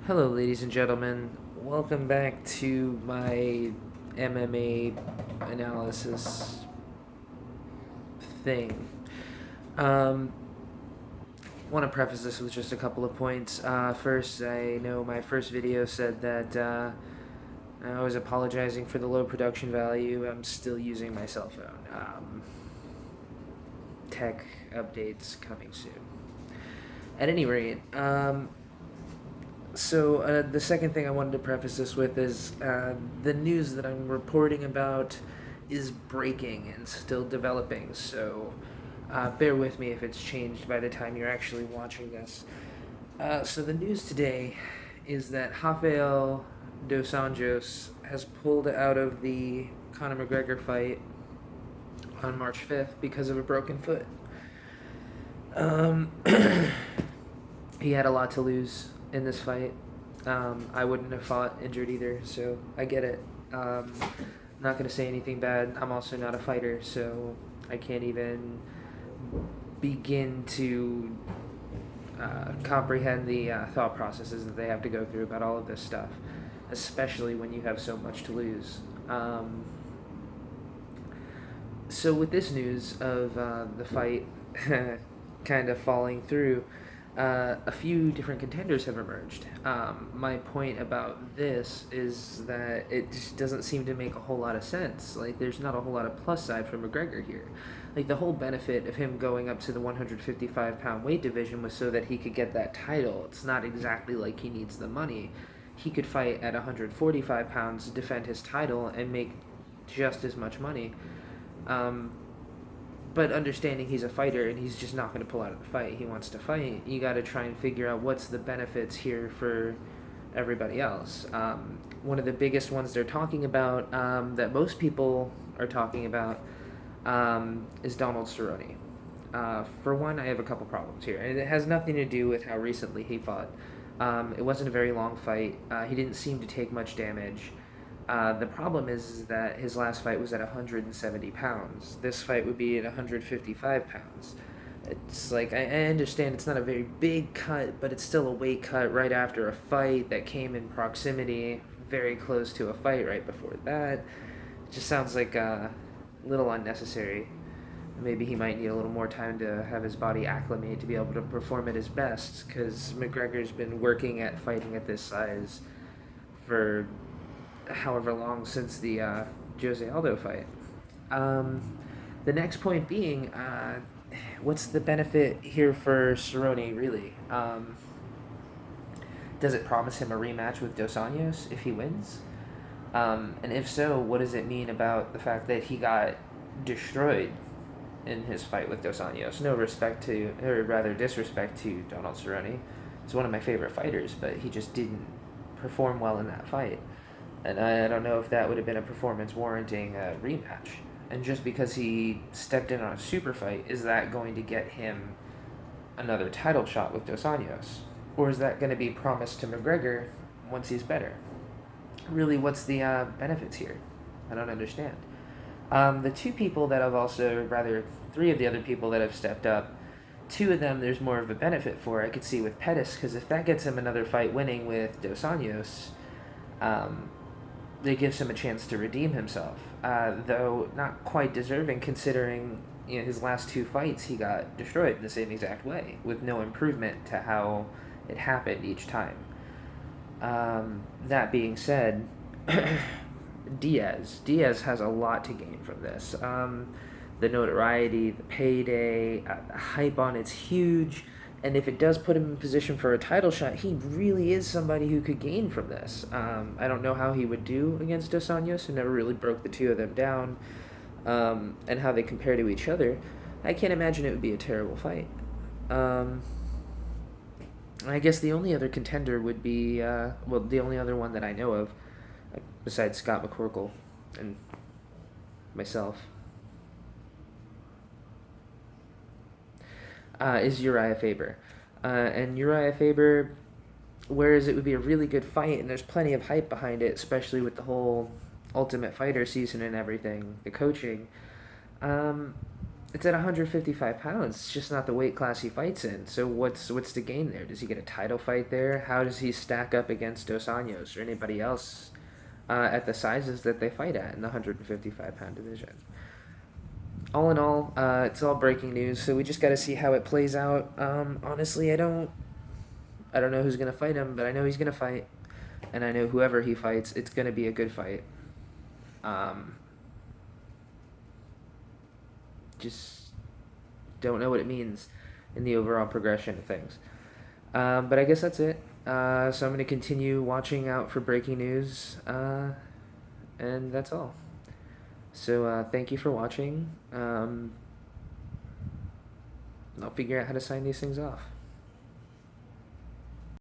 Hello, ladies and gentlemen. Welcome back to my MMA analysis thing. Um, Want to preface this with just a couple of points. First, I know my first video said that I was apologizing for the low production value. I'm still using my cell phone. Tech updates coming soon. At any rate, the second thing I wanted to preface this with is the news that I'm reporting about is breaking and still developing. So bear with me if it's changed by the time you're actually watching this. So the news today is that Rafael Dos Anjos has pulled out of the Conor McGregor fight on March 5th because of a broken foot. He had a lot to lose in this fight. I wouldn't have fought injured either, so I get it. Not going to say anything bad. I'm also not a fighter, so I can't even begin to comprehend the thought processes that they have to go through about all of this stuff, especially when you have so much to lose. So with this news of the fight kind of falling through, a few different contenders have emerged. My point about this is that it just doesn't seem to make a whole lot of sense. Like, there's not a whole lot of plus side for McGregor here. Like, the whole benefit of him going up to the 155-pound weight division was so that he could get that title. It's not exactly like he needs the money. He could fight at 145 pounds, defend his title, and make just as much money. But understanding he's a fighter and he's just not going to pull out of the fight, he wants to fight, you got to try and figure out what's the benefits here for everybody else. One of the biggest ones they're talking about, that most people are talking about, is Donald Cerrone. For one, I have a couple problems here. And it has nothing to do with how recently he fought. It wasn't a very long fight. He didn't seem to take much damage. The problem is that his last fight was at 170 pounds. This fight would be at 155 pounds. It's like, I understand it's not a very big cut, but it's still a weight cut right after a fight that came in proximity, very close to a fight right before that. It just sounds like a little unnecessary. Maybe he might need a little more time to have his body acclimate to be able to perform at his best, because McGregor's been working at fighting at this size for however long since the Jose Aldo fight. The next point being, what's the benefit here for Cerrone, really? Does it promise him a rematch with Dos Anjos if he wins? And if so, what does it mean about the fact that he got destroyed in his fight with Dos Anjos? No respect to, or rather disrespect to Donald Cerrone. He's one of my favorite fighters, but he just didn't perform well in that fight. And I don't know if that would have been a performance warranting a rematch. And just because he stepped in on a super fight, is that going to get him another title shot with Dos Anjos? Or is that going to be promised to McGregor once he's better? Really, what's the benefits here? I don't understand. The two people that have also, rather, three of the other people that have stepped up, two of them there's more of a benefit for, I could see with Pettis, because if that gets him another fight winning with Dos Anjos, it gives him a chance to redeem himself, though not quite deserving considering his last two fights he got destroyed in the same exact way with no improvement to how it happened each time. That being said, Diaz has a lot to gain from this. The notoriety, the payday, the hype on it's huge. And if it does put him in position for a title shot, he really is somebody who could gain from this. I don't know how he would do against Dos Anjos, who never really broke the two of them down, and how they compare to each other. I can't imagine it would be a terrible fight. I guess the only other contender would be, the only other one that I know of, besides Scott McCorkle and myself, is Uriah Faber. And Uriah Faber, whereas it would be a really good fight, and there's plenty of hype behind it, especially with the whole Ultimate Fighter season and everything, the coaching, It's at 155 pounds. It's just not the weight class he fights in. So what's the gain there? Does he get a title fight there? How does he stack up against Dos Anjos or anybody else at the sizes that they fight at in the 155-pound division? All in all, it's all breaking news. So we just got to see how it plays out. Honestly, I don't know who's gonna fight him, but I know he's gonna fight, and I know whoever he fights, it's gonna be a good fight. Um, just don't know what it means in the overall progression of things. But I guess that's it. So I'm going to continue watching out for breaking news, and that's all. So thank you for watching. I'll figure out how to sign these things off.